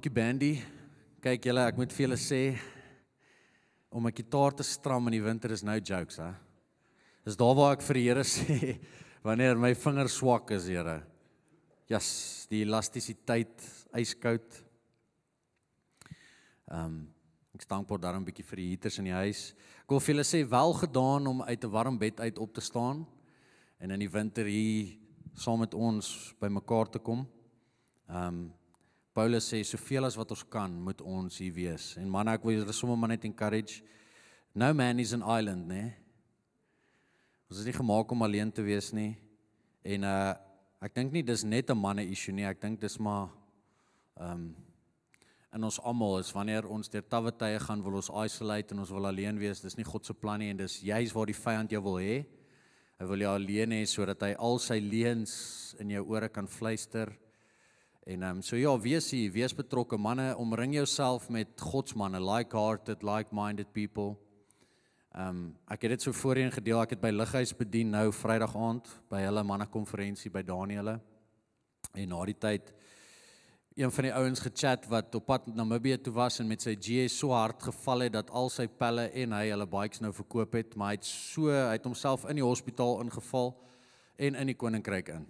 dankie Bandy. Kyk julle, ek moet vir julle sê, om 'n gitaar te stram in die winter is no jokes, hè. Dis daar waar ek vir die Here sê, wanneer my vingers swak is, Here. Yes, die elastisiteit, yskoud. Ek is dankbaar daarom 'n bietjie vir die heaters in die huis. Ek wil vir julle sê, wel gedaan om uit 'n warm bed uit op te staan, en in die winter hier saam met ons by mekaar te kom. Paulus sê, soveel as wat ons kan, moet ons hier wees. En man, ek wil julle sommer maar net encourage, no man is an island, né? Ons is nie gemaak om alleen te wees nie. En ek dink nie dis net 'n manne issue nie, ek dink dis maar in ons almal is, wanneer ons deur tawwe tye gaan, wil ons isolate en ons wil alleen wees, dis nie God se plan nie, en dis juis waar die vyand jou wil hê. Hy wil jou alleen hê, sodat hy al sy leuns in jou ore kan fluister. En so ja, wees betrokke, manne, omring jouself met godsmanne, like-hearted, like-minded people. Ek het dit so voorheen gedeel, ek het by Lighuis bedien nou Vrydag aand, by hulle mannekonferensie by Daniëlle. En na die tyd, een van die ouens gechat wat op pad Namibië toe was en met sy GS so hard geval het, dat al sy pelle en hy hulle bikes nou verkoop het, maar hy het homself in die hospitaal ingeval en in die koninkryk in.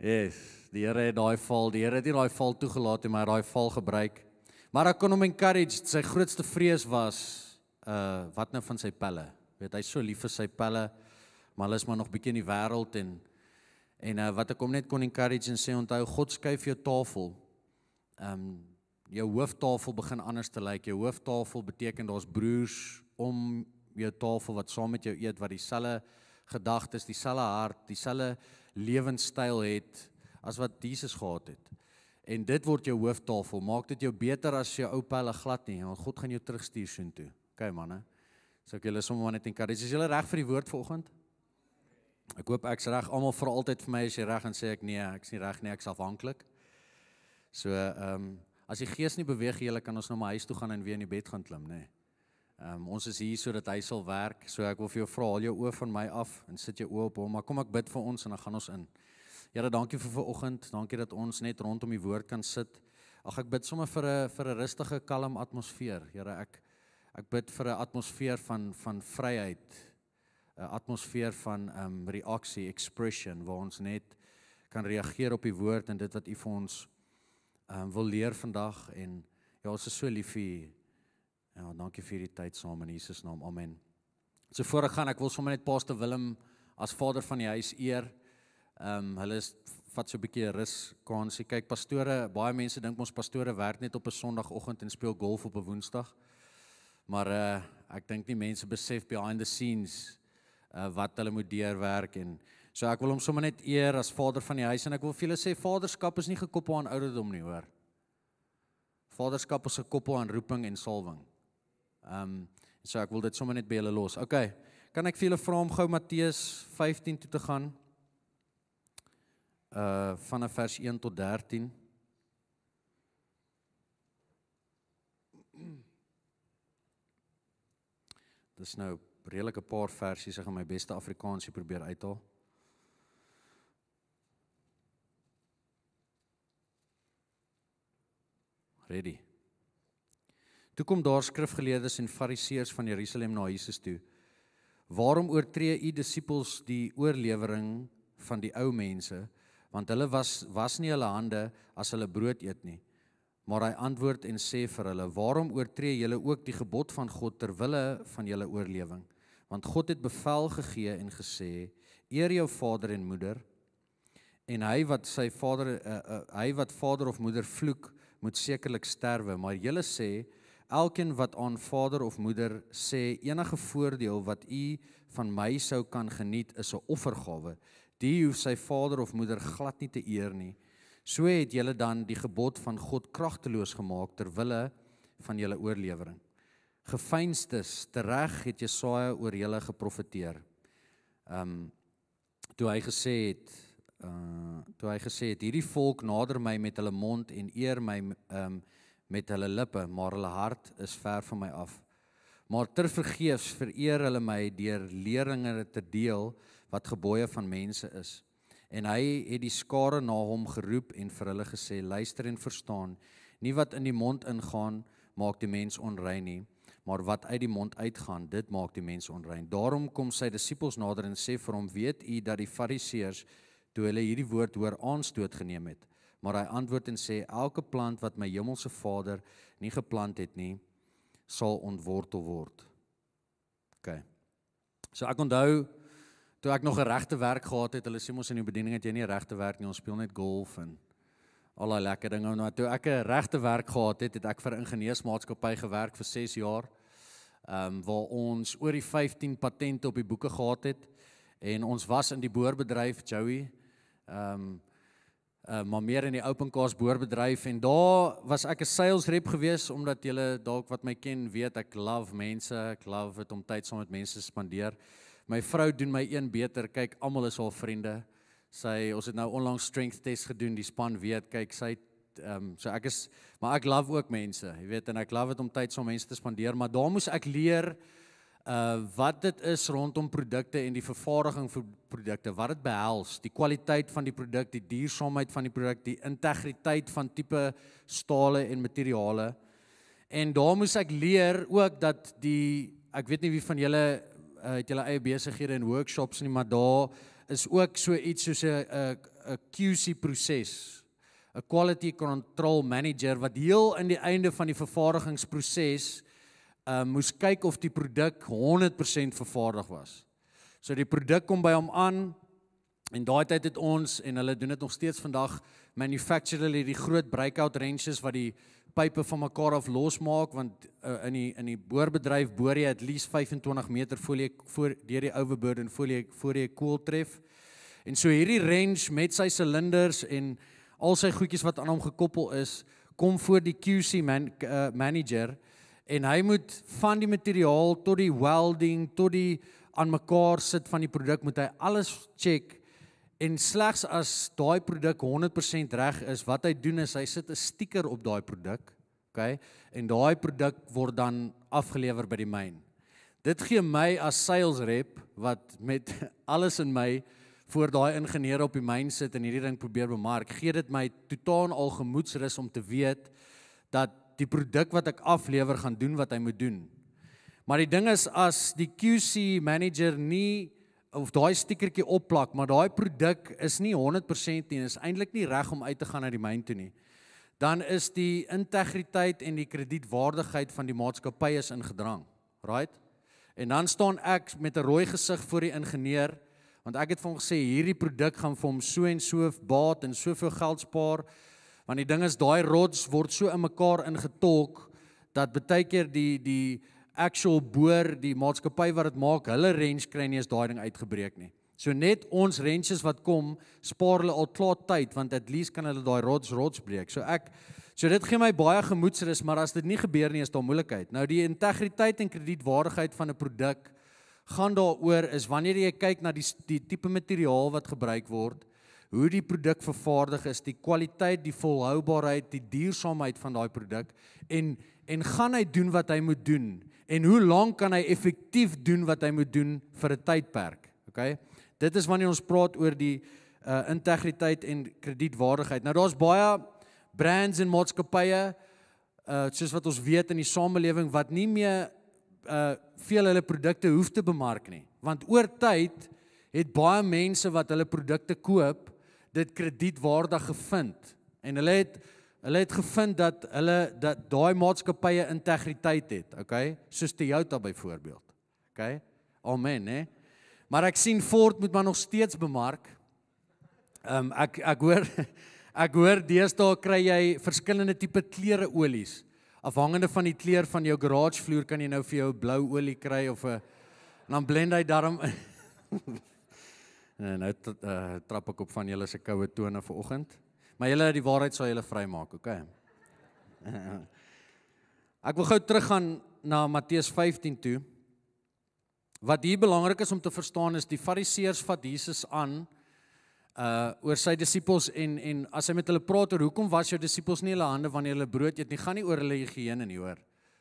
Yes, die Here het die Here het nie daai val toegelaat nie, maar daai val gebruik. Maar ek kon hom encourage, sy grootste vrees was, wat nou van sy pelle? Weet, hy is so lief vir sy pelle, maar hulle is maar nog bietjie in die wêreld, en wat ek hom net kon encourage en sê, onthou, God skuif jou tafel. Jou hooftafel begin anders te lyk, jou hooftafel beteken daar's broers om jou tafel wat saam met jou eet, wat dieselfde gedagtes, dieselfde hart, dieselfde lewenstyl het, as wat Jesus gehad het. En dit word jou hooftafel, maak dit jou beter as jou ou pelle glad nie, want God gaan jou terugstuur soontoe. Okay manne, so ek julle sommer net encourage, is julle reg vir die woord vanoggend? Ek hoop ek's reg, almal vra altyd vir my, as jy reg, en sê ek nee, ek's nie reg nie, ek's afhanklik. So, as die gees nie beweeg, julle kan ons nou maar huis toe gaan en weer in die bed gaan klim, nee. Ons is hier sodat hy sal werk, so ek wil vir jou vra, haal jou oë van my af, en sit jou oë op hom, maar kom ek bid vir ons, en dan gaan ons in. Here, dankie vir vanoggend, dankie dat ons net rondom die woord kan sit. Ag, ek bid sommer vir 'n rustige, kalm atmosfeer. Here, ek bid vir 'n atmosfeer van vryheid, 'n atmosfeer van reaksie, expression, waar ons net kan reageer op die woord en dit wat U vir ons wil leer vandag. En ja, ons is so lief vir U. Ja, dankie vir die tyd saam in Jesus naam. Amen. So voor ek gaan, ek wil sommer net Pastor Willem as vader van die huis eer. Hulle vat so 'n bietjie 'n ruskansie. Kyk, pastore, baie mense dink ons pastore werk net op 'n Sondagoggend en speel golf op 'n Woensdag. Maar ek dink nie mense besef behind the scenes wat hulle moet deurwerk, en so ek wil hom sommer net eer as vader van die huis, en ek wil vir julle sê, vaderskap is nie gekoppel aan ouderdom nie, hoor. Vaderskap is gekoppel aan roeping en salwing. So ek wil dit sommer net by julle los. Okay, kan ek vir julle vra om gou Matteus 15 toe te gaan, vanaf vers 1 tot 13. Dis nou redelike paar versies, ek gaan my beste Afrikaansie probeer uithaal. Ready. Toe kom daar skrifgeleerdes en fariseërs van Jerusalem na Jesus toe. Waarom oortree u disippels die oorlewering van die ou mense, want hulle was nie hulle hande as hulle brood eet nie. Maar hy antwoord en sê vir hulle, waarom oortree julle ook die gebod van God ter wille van julle oorlewing? Want God het bevel gegee en gesê, eer jou vader en moeder, en hy wat vader of moeder vloek, moet sekerlik sterwe. Maar julle sê, elkeen wat aan vader of moeder sê, enige voordeel wat u van my sou kan geniet, is 'n offergawe. Die hoef sy vader of moeder glad nie te eer nie. So het julle dan die gebod van God kragteloos gemaak ter wille van julle oorlewering. Geveinstes, tereg het Jesaja oor julle geprofeteer. Toe hy gesê het, hierdie volk nader my met hulle mond en eer my met hulle lippe, maar hulle hart is ver van my af. Maar tevergeefs vereer hulle my deur leringe te deel wat gebooie van mense is. En hy het die skare na hom geroep en vir hulle gesê, luister en verstaan, nie wat in die mond ingaan, maak die mens onrein nie, maar wat uit die mond uitgaan, dit maak die mens onrein. Daarom kom sy disippels nader en sê vir hom, weet u dat die fariseërs, toe hulle hierdie woord hoor, aanstoot geneem het? Maar hy antwoord en sê, elke plant wat my hemelse Vader nie geplant het nie, sal ontwortel word. Okay. So ek onthou, toe ek nog 'n regte werk gehad het, hulle sê mos in die bediening het jy nie 'n regte werk nie, ons speel net golf en al daai lekker dinge. Maar toe ek 'n regte werk gehad het, het ek vir 'n ingenieursmaatskappy gewerk vir 6 jaar, waar ons oor die 15 patente op die boeke gehad het, en ons was in die boerbedryf, Joey, maar meer in die open cast boerbedryf, en daar was ek 'n sales rep gewees, omdat julle dalk wat my ken weet, ek love mense, ek love het om tyd saam met mense te spandeer. My vrou doen my een beter, kyk, almal is haar vriende. Ons het nou onlangs strength test gedoen, die span weet, kyk, maar ek love ook mense, jy weet, en ek love het om tyd saam mense te spandeer, maar daar moes ek leer wat dit is rondom produkte en die vervaardiging vir produkte, wat dit behels, die kwaliteit van die produk, die duursaamheid van die produk, die integriteit van tipe stale en materiale. En daar moes ek leer ook dat ek weet nie wie van julle het julle eie besighede en workshops nie, maar daar is ook so iets soos 'n QC proses, 'n quality control manager, wat heel in die einde van die vervaardigingsproses moes kyk of die produk 100% vervaardig was. So die produk kom by hom aan, en daai tyd het ons, en hulle doen dit nog steeds vandag, manufacture hulle die groot breakout wrenches wat die pype van mekaar af losmaak, want in die boorbedryf boor jy at least 25 meter deur die overburden voor jy koel tref. En so hierdie wrench met sy silinders en al sy goedjies wat aan hom gekoppel is, kom voor die QC manager, en hy moet van die materiaal tot die welding, tot die aan mekaar sit van die produk, moet hy alles check, en slegs as daai produk 100% reg is, wat hy doen is, hy sit 'n sticker op daai produk, okay, en daai produk word dan afgelewer by die myn. Dit gee my as sales rep, wat met alles in my, voor daai ingenieur op die myn sit en hierdie ding probeer bemark, gee dit my totaal en al gemoedsrus om te weet, dat die produk wat ek aflewer gaan doen wat hy moet doen. Maar die ding is, as die QC manager nie, of daai stickertjie opplak, maar daai produk is nie 100% nie, is eintlik nie reg om uit te gaan na die myn toe nie, dan is die integriteit en die kredietwaardigheid van die maatskappy is in gedrang, right? En dan staan ek met 'n rooi gesig voor die ingenieur, want ek het vir hom gesê, hierdie produk gaan vir hom so en so baat en soveel geld spaar, want die ding is, daai rods word so in mekaar ingetolk, dat baie keer die actual boor, die maatskappy wat dit maak, hulle wrench kry nie as daai ding uitgebreek nie. So net ons wrenches wat kom, spaar hulle al klaar tyd, want at least kan hulle daai rods breek. So dit gee my baie gemoedsrus, maar as dit nie gebeur nie, is daar moeilikheid. Nou die integriteit en kredietwaardigheid van 'n produk gaan daaroor is wanneer jy kyk na die tipe materiaal wat gebruik word, hoe die produk vervaardig is, die kwaliteit, die volhoubaarheid, die duursaamheid van daai produk, en gaan hy doen wat hy moet doen, en hoe lank kan hy effektief doen wat hy moet doen vir 'n tydperk, okay? Dit is wanneer ons praat oor die integriteit en kredietwaardigheid. Nou daar's baie brands en maatskappye, soos wat ons weet in die samelewing, wat nie meer veel hulle produkte hoef te bemark nie, want oor tyd het baie mense wat hulle produkte koop, dit kredietwaardig gevind, en hulle het gevind dat daai maatskappye integriteit het, okay? Soos Toyota byvoorbeeld, okay? Amen, hè? Maar ek sien Ford moet maar nog steeds bemark. Ek hoor deesdae kry jy verskillende tipe klereolies. Afhangende van die kleur van jou garagevloer kan jy nou vir jou blou olie kry of en dan blend hy daarom. Nou trap ek op van julle se koue tone vanoggend. Maar julle, die waarheid sal julle vrymaak, okay? Ek wil gou teruggaan na Matteus 15 toe. Wat hier belangrik is om te verstaan is, die fariseërs vat Jesus aan oor sy disippels, en as hy met hulle praat oor hoekom was jou disippels nie hulle hande wanneer hulle brood eet nie, gaan nie oor hulle higiëne nie, hoor.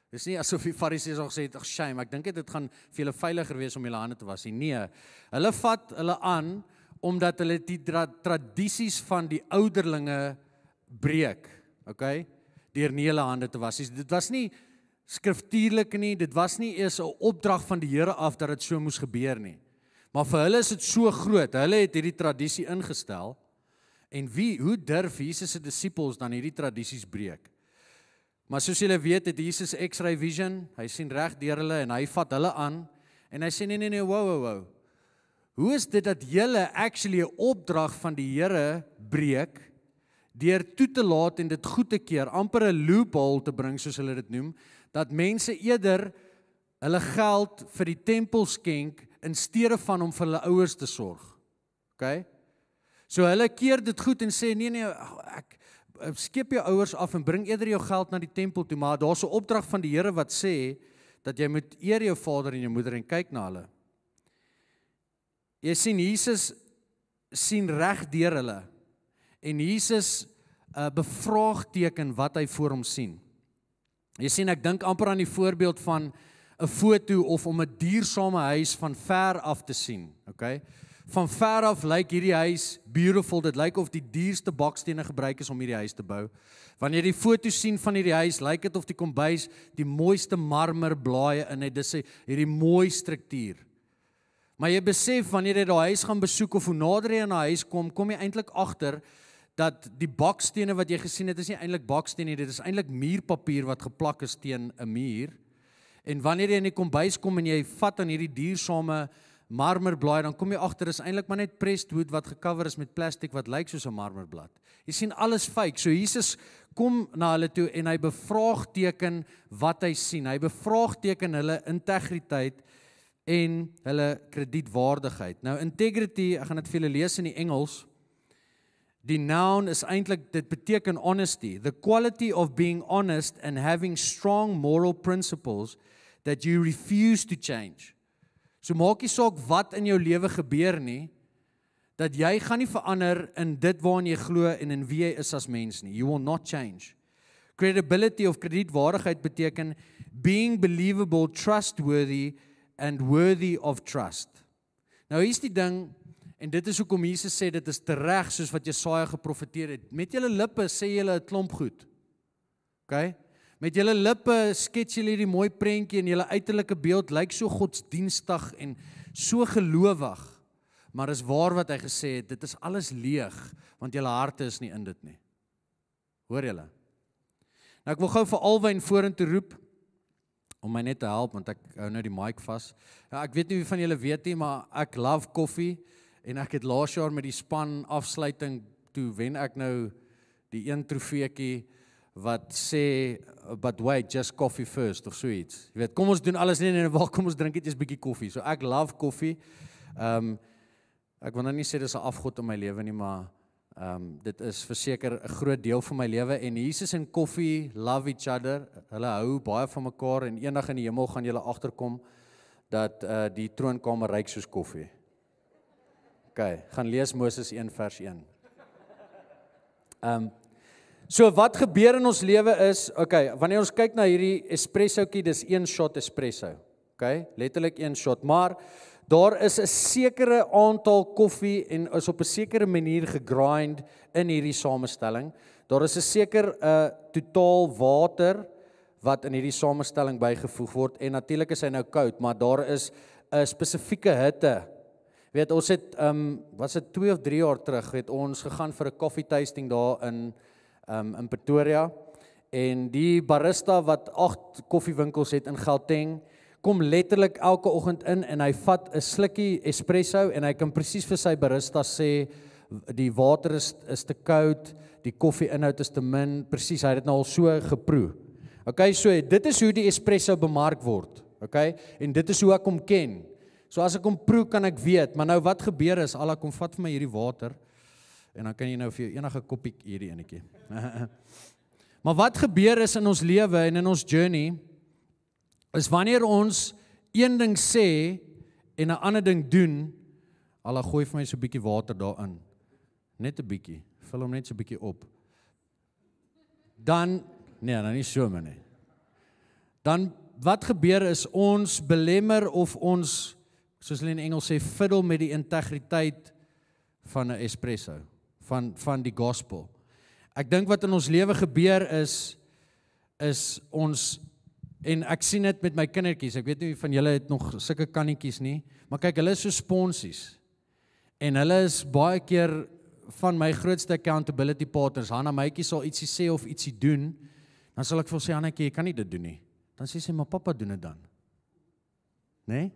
Dis nie asof die fariseërs al gesê het, ag shame, ek dink dit gaan vir julle veiliger wees om julle hande te was nie. Nee, hulle vat hulle aan omdat hulle die tradisies van die ouderlinge breek, okay? Deur nie hulle hande te was. Dit was nie skriftuurlik nie, dit was nie eers 'n opdrag van die Here af dat dit so moes gebeur nie. Maar vir hulle is dit so groot, hulle het hierdie tradisie ingestel, en hoe durf Jesus se disippels dan hierdie tradisies breek? Maar soos julle weet, het Jesus X-ray vision, hy sien reg deur hulle, en hy vat hulle aan, en hy sê, nee, wow. Hoe is dit dat julle actually 'n opdrag van die Here breek, deur toe te laat en dit goed te keer, amper 'n loophole te bring, soos hulle dit noem, dat mense eerder hulle geld vir die tempel skenk, in steede van om vir hulle ouers te sorg. Okay? So hulle keer dit goed en sê, nee, ek skep jou ouers af en bring eerder jou geld na die tempel toe, maar daar's 'n opdrag van die Here wat sê, dat jy moet eer jou vader en jou moeder en kyk na hulle. Jy sien, Jesus sien reg deur hulle, en Jesus bevraagteken wat hy voor hom sien. Jy sien, ek dink amper aan die voorbeeld van 'n foto of om 'n duursame huis van ver af te sien, okay? Van ver af lyk hierdie huis beautiful, dit lyk of die duurste bakstene gebruik is om hierdie huis te bou. Wanneer jy die foto sien van hierdie huis, lyk dit of die kombuis die mooiste marmerblaaie in het, dis hierdie mooi struktuur. Maar jy besef, wanneer jy daai huis gaan besoek, of hoe nader jy aan 'n huis kom jy eintlik agter, dat die bakstene wat jy gesien het, is nie eintlik bakstene nie, dit is eintlik muurpapier wat geplak is teen 'n muur. En wanneer jy in die kombuis kom en jy vat aan hierdie duursame marmerblaai, dan kom jy agter, is eintlik maar net pressed wood wat gecover is met plastiek wat lyk soos 'n marmerblad. Jy sien alles fake. So Jesus kom na hulle toe en hy bevraagteken wat hy sien. Hy bevraagteken hulle integriteit en hulle kredietwaardigheid. Nou integrity, ek gaan dit vir julle lees in die Engels. Die noun is eintlik, dit beteken honesty, the quality of being honest and having strong moral principles that you refuse to change. So maak nie saak wat in jou lewe gebeur nie, dat jy gaan nie verander in dit waarin jy glo en in wie jy is as mens nie. You will not change. Credibility of kredietwaardigheid beteken being believable, trustworthy and worthy of trust. Nou hier's die ding, en dit is hoekom Jesus sê, dit is tereg soos wat Jesaja geprofeteer het. Met julle lippe sê julle 'n klomp goed. Okay? Met julle lippe skets julle hierdie mooi prentjie en julle uiterlike beeld lyk so godsdienstig en so gelowig. Maar is waar wat hy gesê het, dit is alles leeg, want julle harte is nie in dit nie. Hoor julle? Nou ek wil gou vir Alwyn vorentoe roep, om my net te help, want ek hou nou die mic vas. Ja, ek weet nie wie van julle weet nie, maar ek love koffie, en ek het laas jaar met die span afsluiting, toe wen ek nou die een trofeekie, wat sê, but wait, just coffee first, of so iets. Jy weet, kom ons doen alles nie, en kom ons drink eers 'n bietjie koffie. So ek love koffie. Ek wil nou nie sê dis 'n afgod in my lewe nie, maar dit is verseker 'n groot deel van my lewe, en Jesus en koffie love each other, hulle hou baie van mekaar, en eendag in die hemel gaan julle agterkom, dat die troonkamer ryk soos koffie. Okay, gaan lees Moses 1 vers 1. So wat gebeur in ons lewe is, okay, wanneer ons kyk na hierdie espressokie, dis 1 shot espresso. Okay, letterlik 1 shot, maar daar is 'n sekere aantal koffie en is op 'n sekere manier gegrind in hierdie samestelling. Daar is 'n seker totaal water wat in hierdie samestelling bygevoeg word, en natuurlik is hy nou koud, maar daar is 'n spesifieke hitte. Weet, ons het, was dit 2 of 3 jaar terug, het ons gegaan vir 'n coffee tasting daar in Pretoria, en die barista wat 8 koffiewinkels het in Gauteng, kom letterlik elke oggend in en hy vat 'n slukkie espresso en hy kan presies vir sy barista sê, die water is te koud, die koffieinhoud is te min, presies, hy het dit nou al so geproe. Okay, so dit is hoe die espresso bemark word, okay, en dit is hoe ek hom ken. So as ek hom proe, kan ek weet, maar nou wat gebeur is, al ek kom vat vir my hierdie water, en dan kan jy nou vir jou enige koppie hierdie enetjie. Maar wat gebeur is in ons lewe en in ons journey, is wanneer ons een ding sê, en 'n ander ding doen, al gooi vir my so 'n bietjie water daarin, net 'n bietjie, vul hom net so 'n bietjie op, dan, nee, nou nie so min nie, dan wat gebeur is, ons belemmer of ons, soos hulle in Engels sê, fiddle met die integriteit van 'n espresso, van die gospel. Ek dink wat in ons lewe gebeur is ons, en ek sien dit met my kindertjies, ek weet nie wie van julle het nog sulke kannetjies nie, maar kyk, hulle is so sponsies, en hulle is baie keer van my grootste accountability partners. Hanna Meitjie sal ietsie sê of ietsie doen, dan sal ek vir sê, Hannetjie, jy kan nie dit doen nie. Dan sê sy, maar pappa doen dit dan. Nee?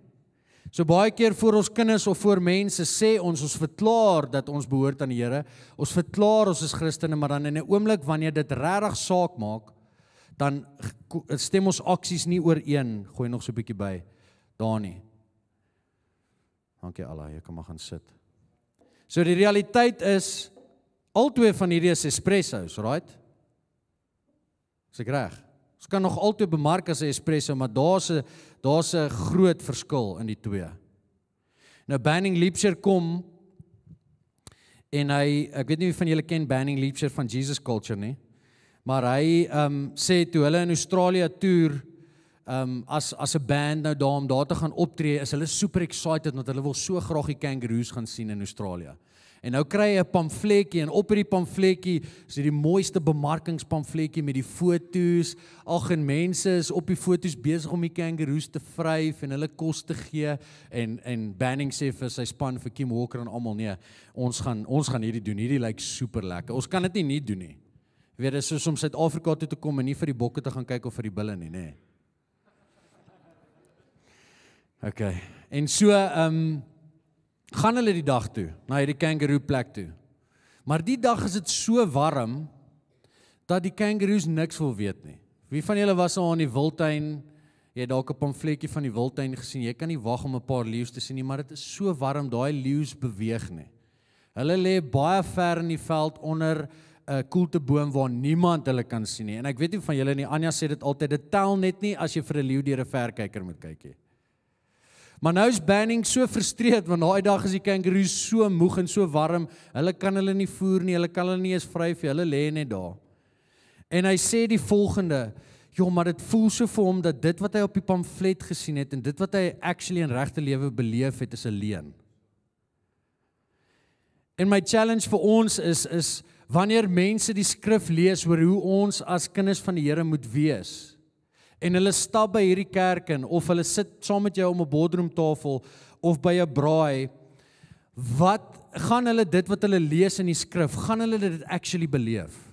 So baie keer voor ons kinders of voor mense sê ons verklaar dat ons behoort aan die Here, ons verklaar ons is Christene, maar dan in 'n oomblik wanneer dit regtig saak maak, dan stem ons aksies nie ooreen. Gooi nog so 'n bietjie by, daar nie. Dankie Allah, jy kan maar gaan sit. So die realiteit is, albei van hierdie is espressos, right? Is ek reg? Ons kan nog altyd bemark as 'n espresso, maar daar's 'n groot verskil in die twee. Nou Banning Liebscher kom, en ek weet nie wie van julle ken Banning Liebscher van Jesus Culture nie, maar hy sê toe hulle in Australië toer, as 'n band nou daar om daar te gaan optree, is hulle super excited, want hulle wil so graag die kangaroos gaan sien in Australië. En nou kry hy 'n pamfletjie, en op hierdie pamfletjie is die mooiste bemarkingspamfletjie met die foto's. Ag, en mense is op die foto's besig om die kangaroos te vryf en hulle kos te gee, en Banning sê vir sy span, vir Kim Walker en almal, nee, ons gaan hierdie doen, hierdie lyk super lekker. Ons kan dit nie doen nie. Jy weet, dit is soos om Suid-Afrika toe te kom en nie vir die bokke te gaan kyk of vir die bulle nie, nee. Okay, en so, gaan hulle die dag toe, na hierdie kangaroo plek toe. Maar die dag is dit so warm, dat die kangaroos niks wil weet nie. Wie van julle was al in die wildtuin, jy het dalk 'n pamfletjie van die wildtuin gesien, jy kan nie wag om 'n paar leeu's te sien nie, maar dit is so warm, daai leeu's beweeg nie. Hulle lê baie ver in die veld onder 'n koelteboom waar niemand hulle kan sien nie. En ek weet nie van julle nie, Anja sê dit altyd, dit tel net nie as jy vir 'n leeu deur 'n verkyker moet kyk nie. Maar nou is Banning so frustreerd, want daai dag is die kangaroos so moeg en so warm, hulle kan hulle nie voer nie, hulle kan hulle nie eens vryf nie, hulle lê net daar. En hy sê die volgende, maar dit voel so vir hom, dat dit wat hy op die pamflet gesien het, en dit wat hy actually in regte lewe beleef het, is 'n leuen. En my challenge vir ons is wanneer mense die skrif lees oor hoe ons as kinders van die Here moet wees, en hulle stap by hierdie kerk in, of hulle sit saam met jou om 'n boardroomtafel, of by 'n braai, wat gaan hulle dit wat hulle lees in die skrif, gaan hulle dit actually beleef?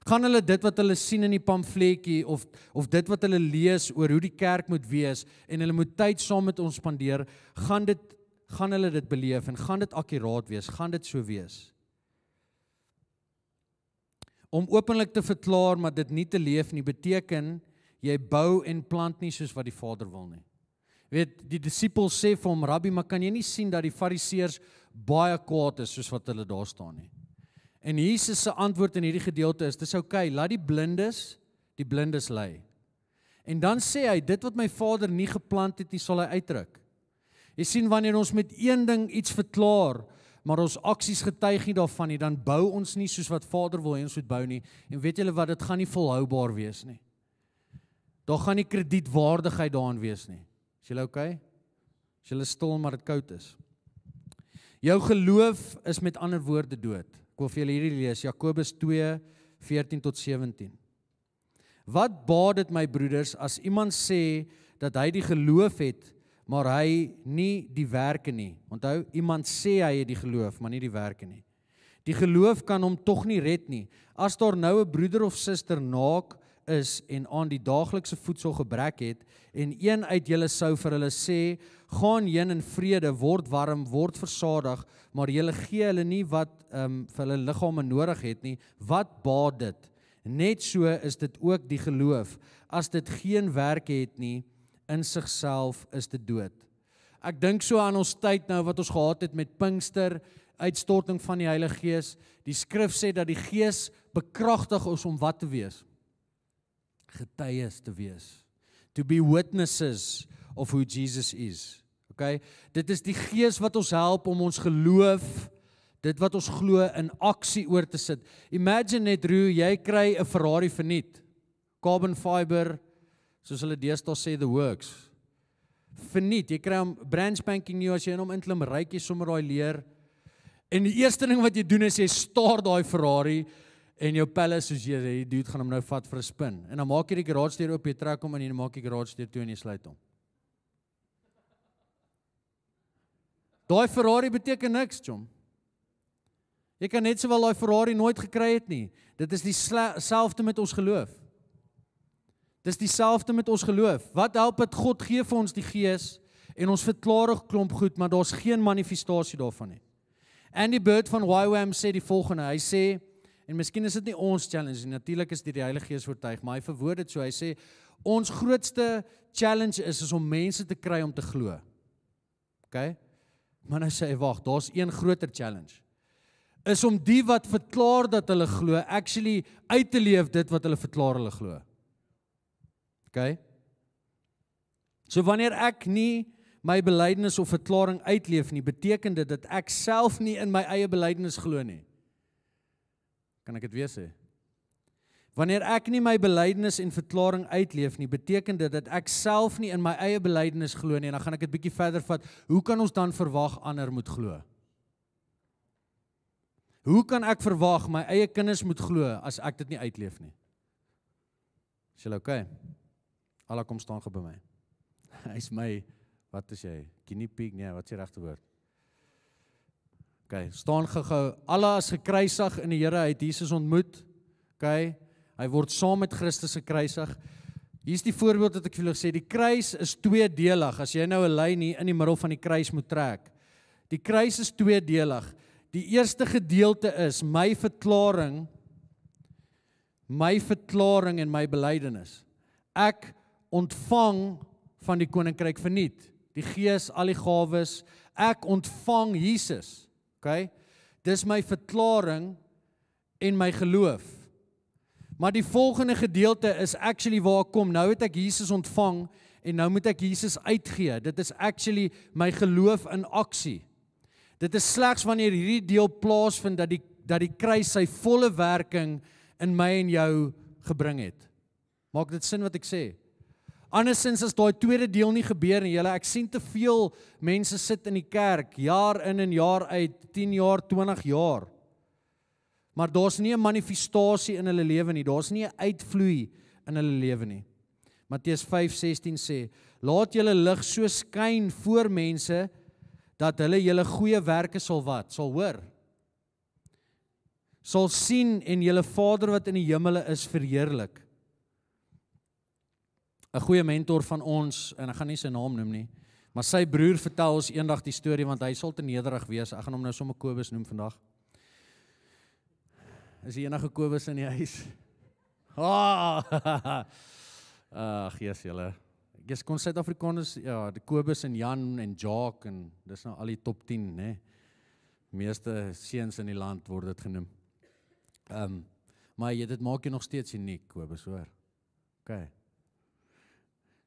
Gaan hulle dit wat hulle sien in die pamfletjie, of dit wat hulle lees oor hoe die kerk moet wees, en hulle moet tyd saam met ons spandeer, gaan hulle dit beleef, en gaan dit akkuraat wees, gaan dit so wees? Om openlik te verklaar, maar dit nie te leef nie, beteken, jy bou en plant nie soos wat die Vader wil nie. Weet, die disippels sê vir hom, Rabbi, maar kan jy nie sien dat die fariseërs baie kwaad is soos wat hulle daar staan nie? En Jesus se antwoord in hierdie gedeelte is, dis okay, laat die blindes lei. En dan sê hy, dit wat my Vader nie geplant het nie, sal hy uitdruk. Jy sien, wanneer ons met een ding iets verklaar, maar ons aksies getuig nie daarvan nie, dan bou ons nie soos wat Vader wil hê ons moet bou nie. En weet julle wat, dit gaan nie volhoubaar wees nie. Daar gaan nie kredietwaardigheid daarin wees nie. Is julle okay? Is julle stil, maar dit koud is? Jou geloof is met ander woorde dood. Ek wil vir julle hierdie lees, Jakobus 2, 14 tot 17. Wat baat dit my broeders, as iemand sê, dat hy die geloof het, maar hy nie die werke nie. Onthou, iemand sê hy het die geloof, maar nie die werke nie. Die geloof kan hom tog nie red nie. As daar nou 'n broeder of suster naak is en aan die daaglikse voedsel gebrek het, en een uit julle sou vir hulle sê, gaan heen in vrede, word warm, word versadig, maar julle gee hulle nie wat vir hulle liggame nodig het nie, wat baat dit? Net so is dit ook die geloof. As dit geen werke het nie, in sigself is dit dood. Ek dink so aan ons tyd nou wat ons gehad het met Pinkster, uitstorting van die Heilige Gees. Die skrif sê dat die Gees bekragtig is om wat te wees? Getuies te wees. To be witnesses of who Jesus is. Okay? Dit is die Gees wat ons help om ons geloof, dit wat ons glo, in aksie oor te sit. Imagine net, Roo, jy kry 'n Ferrari verniet. Carbon fiber, soos hulle deesdae sê, the works. Verniet, jy kry hom brand spanking new, as jy in hom inklim, ryk jy sommer daai leer. En die eerste ding wat jy doen is jy staar daai Ferrari en jou pelle soos jy, die dude gaan hom nou vat vir 'n spin. En dan maak jy die garage deur oop, jy trek hom in en jy maak die garage deur toe en jy sluit hom. Daai Ferrari beteken niks, chom. Jy kan net sowel daai Ferrari nooit gekry het nie. Dit is dieselfde met ons geloof. Dis dieselfde met ons geloof. Wat help dit God gee vir ons die Gees en ons verklaar 'n klomp goed, maar daar's geen manifestasie daarvan nie. Andy Bird van YWAM sê die volgende, hy sê, en miskien is dit nie ons challenge, natuurlik is dit die Heilige Gees oortuig, maar hy verwoord dit so, hy sê, ons grootste challenge is om mense te kry om te glo. Okay? Maar nou sê hy, wag, daar's een groter challenge. Is om die wat verklaar dat hulle glo, actually uit te leef dit wat hulle verklaar hulle glo. Okay? So wanneer ek nie my belydenis of verklaring uitleef nie, beteken dit dat ek self nie in my eie belydenis glo nie. Kan ek dit weer sê? Wanneer ek nie my belydenis en verklaring uitleef nie, beteken dit dat ek self nie in my eie belydenis glo nie, en dan gaan ek dit bietjie verder vat. Hoe kan ons dan verwag ander moet glo? Hoe kan ek verwag my eie kinders moet glo as ek dit nie uitleef nie? Is julle okay? Alla kom staan by my. Hy's my, wat is jy? Guinea pig? Nee, wat is die regte woord? Okay, staan gou. Alla is gekruisig in die Here, hy het Jesus ontmoet. Okay, hy word saam met Christus gekruisig. Hier is die voorbeeld wat ek vir julle sê, die kruis is tweedelig, as jy nou 'n lyn hier in die middel van die kruis moet trek. Die kruis is tweedelig. Die eerste gedeelte is my verklaring en my belydenis. Ek ontvang van die koninkryk verniet. Die Gees, al die gawes, ek ontvang Jesus. Okay? Dis my verklaring en my geloof. Maar die volgende gedeelte is actually waar ek kom. Nou het ek Jesus ontvang en nou moet ek Jesus uitgee. Dit is actually my geloof in aksie. Dit is slegs wanneer hierdie deel plaasvind dat die kruis sy volle werking in my en jou gebring het. Maak dit sin wat ek sê? Andersins as daai tweede deel nie gebeur nie, ek sien te veel mense sit in die kerk, jaar in en jaar uit, 10 jaar, 20 jaar. Maar daar's nie 'n manifestasie in hulle lewe nie, daar's nie 'n uitvloei in hulle lewe nie. Matteus 5:16 sê, laat julle lig so skyn voor mense, dat hulle julle goeie werke sal wat? Sal hoor. Sal sien en julle Vader wat in die hemele is verheerlik. 'n Goeie mentor van ons, en ek gaan nie sy naam noem nie, maar sy broer vertel ons eendag die storie, want hy sal te nederig wees, ek gaan hom nou sommer Kobus noem vandag. Is die enige Kobus in die huis? Ag, yes, julle. Ek kon Suid-Afrikaners, ja, die Kobus en Jan en Jacques, en dis nou al die top 10, né? Meeste seuns in die land word dit genoem. Maar dit maak jy nog steeds uniek, Kobus, hoor. Okay.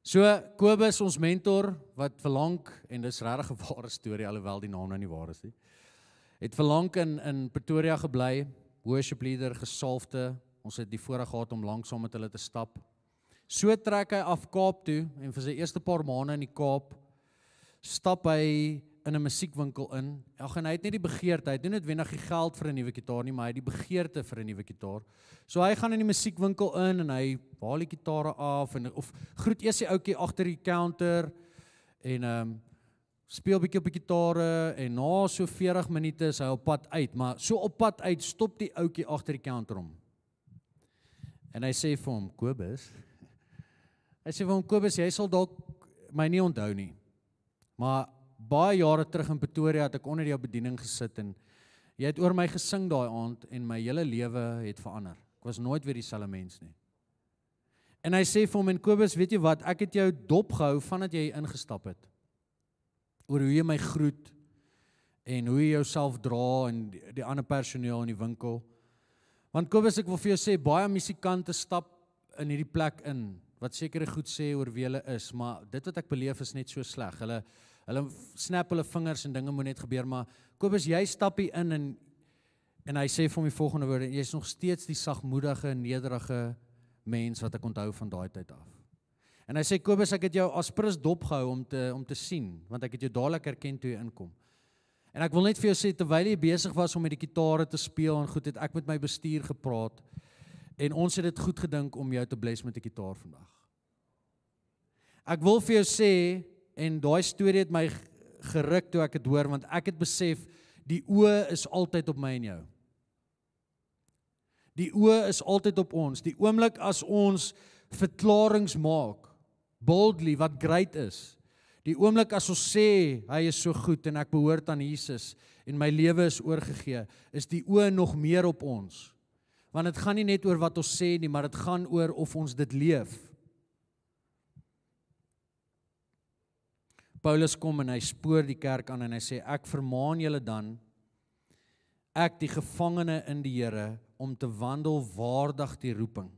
So, Kobus, ons mentor, wat verlang, en dis regtig 'n ware storie, alhoewel die naam nou nie waar is nie, het verlang in Pretoria gebly, worship leader, gesalfde, ons het die voorreg gehad om langsaam met hulle te stap. So trek hy af Kaap toe, en vir sy eerste paar maande in die Kaap, stap hy in 'n musiekwinkel in. En hy het nie die begeerte, hy doen dit wenig die geld vir 'n nuwe gitaar nie, maar hy het die begeerte vir 'n nuwe gitaar. So hy gaan in die musiekwinkel in en hy haal die gitare af of groet eers die ouetjie agter die counter en speel bietjie op die gitare en na so 40 minute is hy op pad uit, maar so op pad uit stop die ouetjie agter die counter om. En hy sê vir hom, Kobus, jy sal dalk my nie onthou nie, maar baie jare terug in Pretoria het ek onder jou bediening gesit en jy het oor my gesing daai aand en my hele lewe het verander. Ek was nooit weer dieselfde mens nie. En hy sê vir hom, en Kobus, weet jy wat, ek het jou dop gehou vandat jy ingestap het. Oor hoe jy my groet en hoe jy jouself dra en die ander personeel in die winkel. Want Kobus, ek wil vir jou sê, baie musikante stap in hierdie plek in, wat sekere goed sê oor wie hulle is, maar dit wat ek beleef is net so sleg. Hulle snap hulle vingers en dinge moet net gebeur, maar Kobus, jy stap hier in en hy sê vir hom die volgende woorde, jy is nog steeds die sagmoedige, nederige mens wat ek onthou van daai tyd af. En hy sê, Kobus, ek het jou as prins dop gehou om te sien, want ek het jou dadelik herken toe jy inkom. En ek wil net vir jou sê, terwyl jy besig was om met die gitare te speel en goed, het ek met my bestuur gepraat, en ons het dit goed gedink om jou te bless met die gitaar vandag. Ek wil vir jou sê, en daai storie het my geruk toe ek het hoor, want ek het besef, die oë is altyd op my en jou. Die oë is altyd op ons. Die oomblik as ons verklaringe maak, boldly, wat great is, die oomblik as ons sê, hy is so goed en ek behoort aan Jesus en my lewe is oorgegee, is die oë nog meer op ons. Want dit gaan nie net oor wat ons sê nie, maar dit gaan oor of ons dit leef. Paulus kom en hy spoor die kerk aan en hy sê, ek vermaan julle dan, ek die gevangene in die Here, om te wandel waardig die roeping.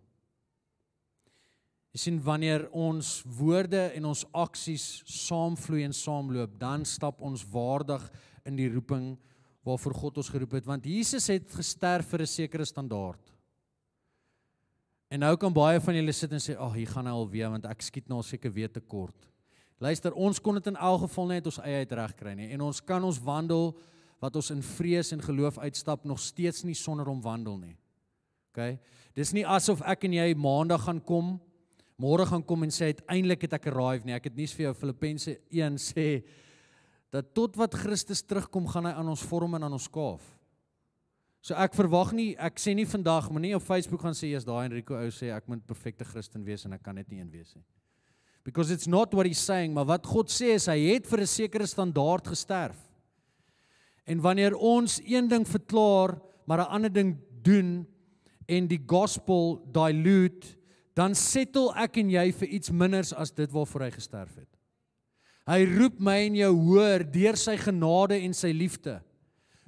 Jy sien, wanneer ons woorde en ons aksies saamvloei en saamloop, dan stap ons waardig in die roeping waarvoor God ons geroep het, want Jesus het gesterf vir 'n sekere standaard. En nou kan baie van julle sit en sê, hier gaan hy alweer, want ek skiet nou seker weer te kort. Luister, ons kon dit in elk geval net ons eie uit reg kry nie, en ons kan ons wandel, wat ons in vrees en geloof uitstap, nog steeds nie sonder om wandel nie. Okay? Dis nie asof ek en jy maandag gaan kom, môre gaan kom en sê, uiteindelik het ek arrive nie. Ek het nuus vir jou, Filippense 1 sê, dat tot wat Christus terugkom, gaan hy aan ons vorm en aan ons skaaf. So ek verwag nie, ek sê nie vandag, maar nie op Facebook gaan sê, daai Enrico ou sê, ek moet perfekte Christen wees, en ek kan net nie een wees nie. Because it's not what he's saying, maar wat God sê is, hy het vir 'n sekere standaard gesterf. En wanneer ons een ding verklaar, maar 'n ander ding doen, en die gospel dilute, dan settle ek en jy vir iets minders as dit waarvoor hy gesterf het. Hy roep my en jou hoor, deur sy genade en sy liefde.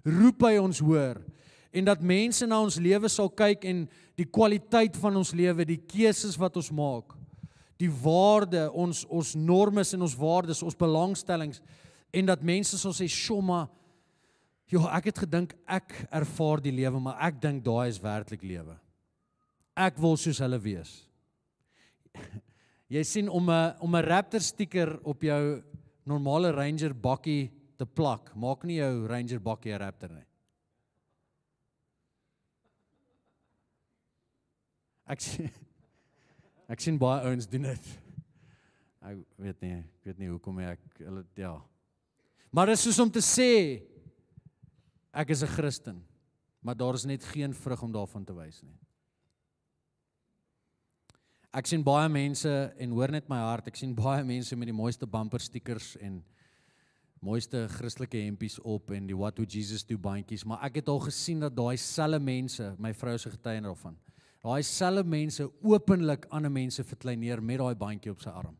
Roep hy ons hoor, en dat mense na ons lewe sal kyk, en die kwaliteit van ons lewe, die keuses wat ons maak, die waarde, ons normes en ons waardes, ons belangstellings, en dat mense sal sê, Shoma, ek het gedink, ek ervaar die lewe, maar ek dink daai is werklik lewe. Ek wil soos hulle wees. Jy sien, om 'n Raptor sticker op jou normale Ranger bakkie te plak, maak nie jou Ranger bakkie 'n Raptor nie. Ek sien baie ouens doen dit. Ek weet nie hoekom hulle, ja. Maar dit is soos om te sê, ek is 'n Christen, maar daar is net geen vrug om daarvan te wys nie. Ek sien baie mense, en hoor net my hart, ek sien baie mense met die mooiste bumper stickers en mooiste Christelike hempies op en die What Would Jesus Do bandjies, maar ek het al gesien dat daai selfe mense, my vrou se getuie daarvan, daai selfe mense openlik ander mense verkleineer met daai bandjie op sy arm.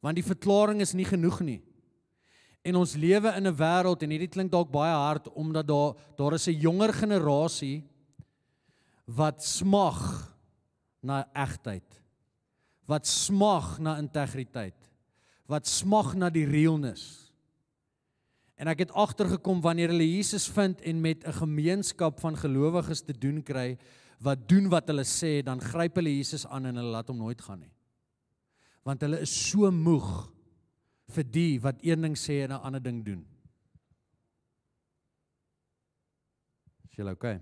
Want die verklaring is nie genoeg nie. En ons lewe in 'n wêreld, en hierdie klink dalk baie hard, omdat daar is 'n jonger generasie wat smag na egtheid, wat smag na integriteit, wat smag na die realness. En ek het agtergekom, wanneer hulle Jesus vind en met 'n gemeenskap van gelowiges te doen kry, wat doen wat hulle sê, dan gryp hulle Jesus aan en hulle laat hom nooit gaan nie. Want hulle is so moeg vir die wat een ding sê en 'n ander ding doen. Is julle okay?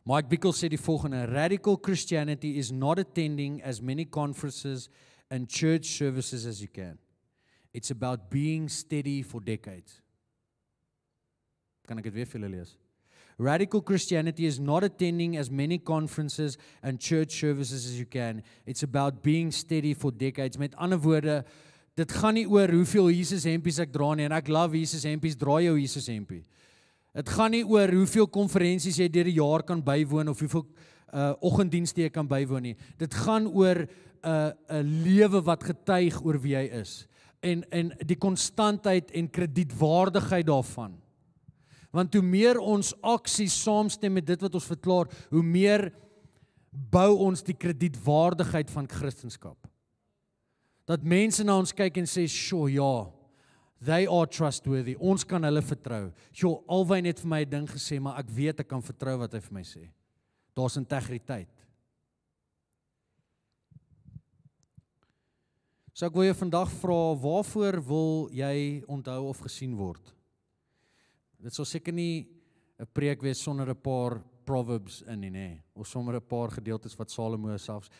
Mike Bickle sê die volgende: Radical Christianity is not attending as many conferences and church services as you can. It's about being steady for decades. Kan ek dit weer vir julle lees? Radical Christianity is not attending as many conferences and church services as you can. It's about being steady for decades. Met ander woorde, dit gaan nie oor hoeveel Jesus hempies ek dra nie, en ek love Jesus hempies, dra jou Jesus hempie. Dit gaan nie oor hoeveel konferensies jy deur die jaar kan bywoon, of hoeveel oggenddienste jy kan bywoon nie. Dit gaan oor 'n lewe wat getuig oor wie hy is. En die konstantheid en kredietwaardigheid daarvan. Want hoe meer ons aksies saamstem met dit wat ons verklaar, hoe meer bou ons die kredietwaardigheid van Christendom. Dat mense na ons kyk en sê, "Sjoe, ja, they are trustworthy. Ons kan hulle vertrou." "Sjoe, Alwyn het vir my 'n ding gesê, maar ek weet ek kan vertrou wat hy vir my sê." Daar's integriteit. So ek wil jou vandag vra, waarvoor wil jy onthou of gesien word? Dit sal seker nie 'n preek wees sonder 'n paar Proverbs in nie, nê? Of sommer 'n paar gedeeltes wat Salomo selfs.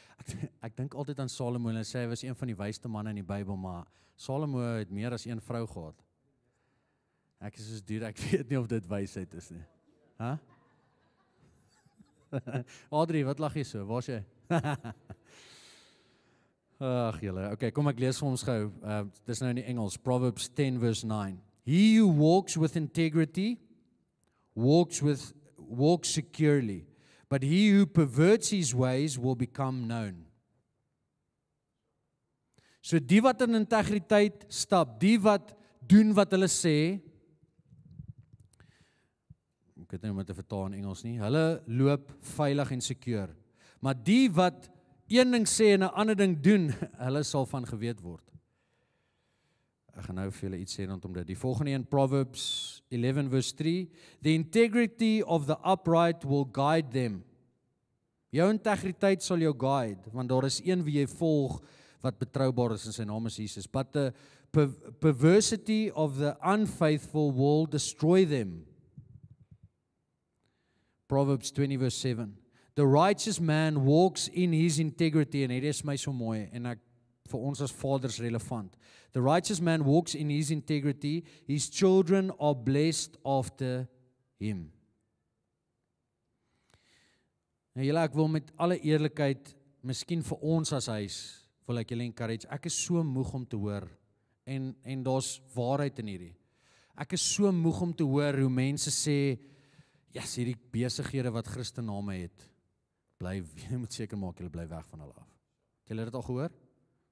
Ek dink altyd aan Salomo en hy sê hy was een van die wysste manne in die Bybel, maar Salomo het meer as een vrou gehad. Ek is soos duur, ek weet nie of dit wysheid is nie. Hæ? Audrey, wat lag jy so? Waar's jy? Ag julle, okay, kom ek lees vir ons gou. Dis nou in die Engels, Proverbs 10 verse 9. He who walks with integrity walks securely, but he who perverts his ways will become known. So die wat in integriteit stap, die wat doen wat hulle sê, ek weet nie hoe om dit te vertaal in Engels nie, hulle loop veilig en secuur. Maar die wat een ding sê en 'n ander ding doen, hulle sal van geweet word. Ek gaan nou vir julle iets sê rondom dit. Die volgende een, Proverbs 11 verse 3. The integrity of the upright will guide them. Jou integriteit sal jou guide, want daar is een wie jy volg wat betroubaar is en sy naam is Jesus. But the perversity of the unfaithful will destroy them. Proverbs 20 verse 7. The righteous man walks in his integrity, en hierdie is my so mooi, en ek vir ons as vaders relevant. The righteous man walks in his integrity, his children are blessed after him. Nou julle, ek wil met alle eerlikheid, miskien vir ons as huis, wil ek julle encourage, ek is so moeg om te hoor, en daar's waarheid in hierdie. Ek is so moeg om te hoor hoe mense sê, ja, hierdie besighede wat Christenname het, jy moet seker maak, julle bly weg van hulle af. Het julle dit al gehoor?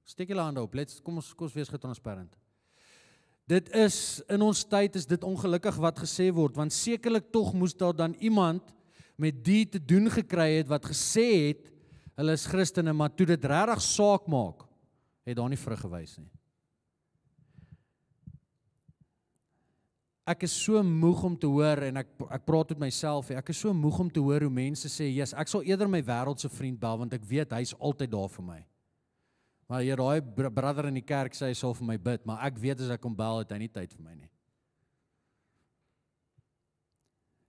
Steek julle hande op, kom ons wees getransparant. Dit is, in ons tyd is dit ongelukkig wat gesê word, want sekerlik tog moes daar dan iemand met die te doen gekry het, wat gesê het, hulle is Christene, maar toe dit regtig saak maak, het daar nie vrug gewys nie. Ek is so moeg om te hoor, en ek praat met myself, ek is so moeg om te hoor hoe mense sê, yes, ek sal eerder my wêreldse vriend bel, want ek weet, hy is altyd daar vir my. Maar hier, daai brother in die kerk sê, hy sal vir my bid, maar ek weet as ek hom bel, het hy nie tyd vir my nie.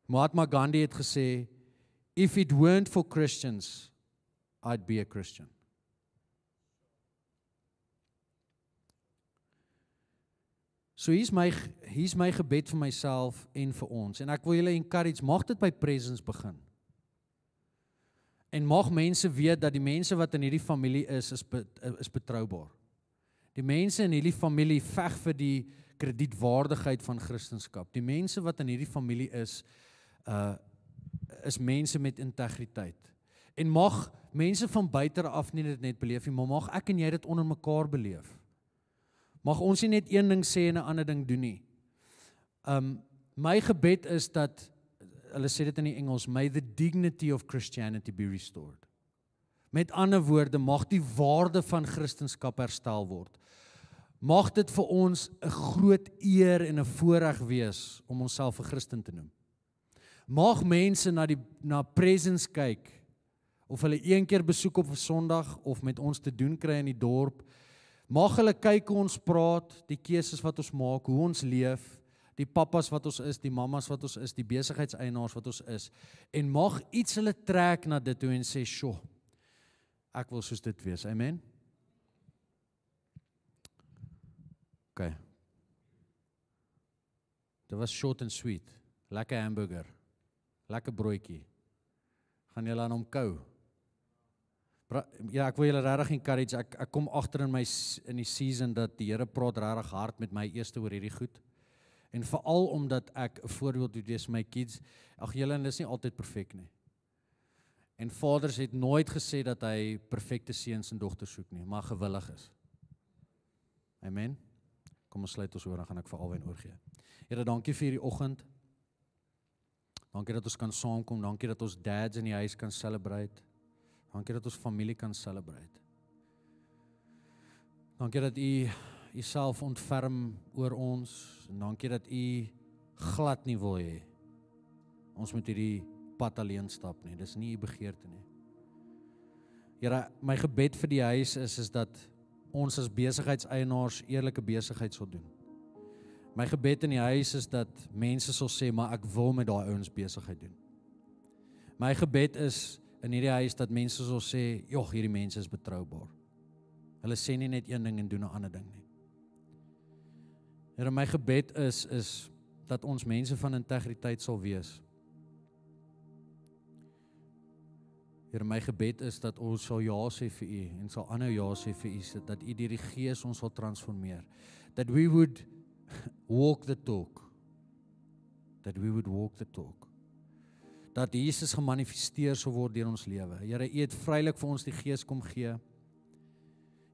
Mahatma Gandhi het gesê, if it weren't for Christians, I'd be a Christian. So hier's my gebed vir myself en vir ons, en ek wil julle encourage, mag dit by presence begin. En mag mense weet dat die mense wat in hierdie familie is betroubaar. Die mense in hierdie familie veg vir die kredietwaardigheid van Christendom. Die mense wat in hierdie familie is mense met integriteit. En mag mense van buite af nie dit net beleef nie, maar mag ek en jy dit onder mekaar beleef. Mag ons nie net een ding sê en 'n ander ding doen nie. My gebed is dat, hulle sê dit in die Engels, may the dignity of Christianity be restored. Met ander woorde, mag die waarde van Christendom herstel word. Mag dit vir ons 'n groot eer en 'n voorreg wees om onsself 'n Christen te noem. Mag mense na presence kyk, of hulle een keer besoek op 'n Sondag, of met ons te doen kry in die dorp. Mag hulle kyk hoe ons praat, die keuses wat ons maak, hoe ons leef, die pappas wat ons is, die mammas wat ons is, die besigheidseienaars wat ons is, en mag iets hulle trek na dit toe en sê, sjoe, ek wil soos dit wees, amen? Okay. Dit was short and sweet, lekker hamburger, lekker broodjie, gaan julle aan hom kou? Ja, ek wil julle regtig encourage, ek kom agter in die season dat die Here praat regtig hard met my eerste oor hierdie goed. En veral omdat ek 'n voorbeeld moet wees vir my kids. Ag julle, is nie altyd perfek nie. En vaders het nooit gesê dat hy perfekte seuns en dogters soek nie, maar gewillig is. Amen. Kom ons sluit ons oor, dan gaan ek vir Alwyn oorgee. Here, dankie vir hierdie oggend. Dankie dat ons kan saamkom, dankie dat ons dads in die huis kan celebrate. Dankie dat ons familie kan celebrate. Dankie dat u self ontferm oor ons, en dankie dat u glad nie wil hê ons moet hierdie pad alleen stap nie, dis nie u begeerte nie. Here, my gebed vir die huis is dat ons as besigheidseienaars eerlike besigheid sal doen. My gebed in die huis is dat mense sal sê, maar ek wil met daai ouens besigheid doen. My gebed is in hierdie huis dat mense sal sê, joh, hierdie mense is betroubaar. Hulle sê nie net een ding en doen 'n ander ding nie. Here, my gebed is dat ons mense van integriteit sal wees. Here, my gebed is dat ons sal ja sê vir U en sal aanhou ja sê vir U, dat U deur die Gees ons sal transformeer. That we would walk the talk. That we would walk the talk. Dat Jesus gemanifesteer sal word deur ons lewe. Here, U het vrylik vir ons die Gees kom gee.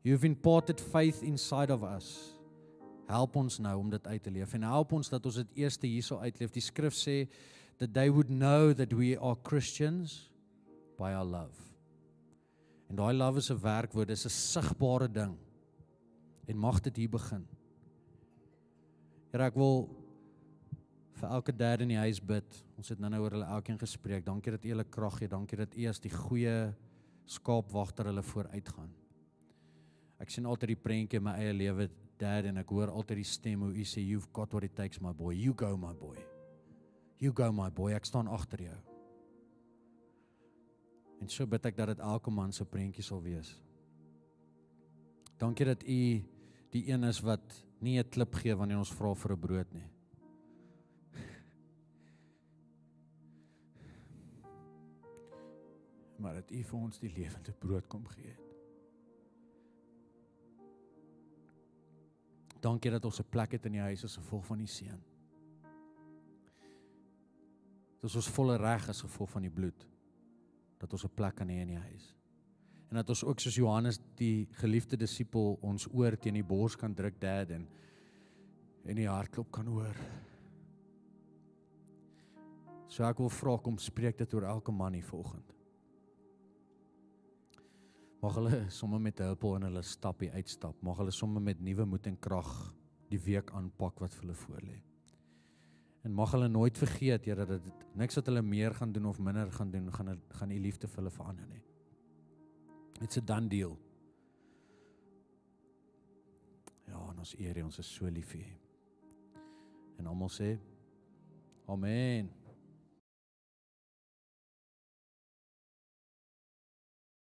You've imparted faith inside of us. Help ons nou om dit uit te leef en help ons dat ons dit eers hier sal uitleef. Die skrif sê that they would know that we are Christians by our love. En daai love is 'n werkwoord, is 'n sigbare ding. En mag dit hier begin. Here, ek wil vir elke dad in die huis bid. Ons het nou oor hulle elkeen gespreek. Dankie dat U hulle krag gee. Dankie dat U as die goeie skaapwagter hulle vooruit gaan. Ek sien altyd die prentjie in my eie lewe, Dad, en ek hoor altyd die stem hoe U sê, you've got what it takes, my boy. You go, my boy. You go, my boy. Ek staan agter jou. En so bid ek dat dit elke man se prentjie sal wees. Dankie dat U die een is wat nie 'n klip gee wanneer ons vra vir 'n brood nie. Maar dat U vir ons die lewende brood kom gee het. Dankie dat ons 'n plek het in die huis as gevolg van die seun. Dat ons volle reg as gevolg van die bloed. Dat ons 'n plek kan hê in die huis. En dat ons ook soos Johannes die geliefde disipel ons oor teen die bors kan druk, Dad, en die hartklop kan hoor. So ek wil vra, kom spreek dit oor elke man hier vanoggend. Mag hulle sommer met 'n huppel in hulle stappie uitstap. Mag hulle sommer met nuwe moed en krag die week aanpak wat vir hulle voorlê. En mag hulle nooit vergeet, Here, dat dit niks wat hulle meer gaan doen of minder gaan doen, gaan U liefde vir hulle verander nie. It's a done deal. Ja, en ons eer U, ons is so lief vir U. En almal sê, Amen.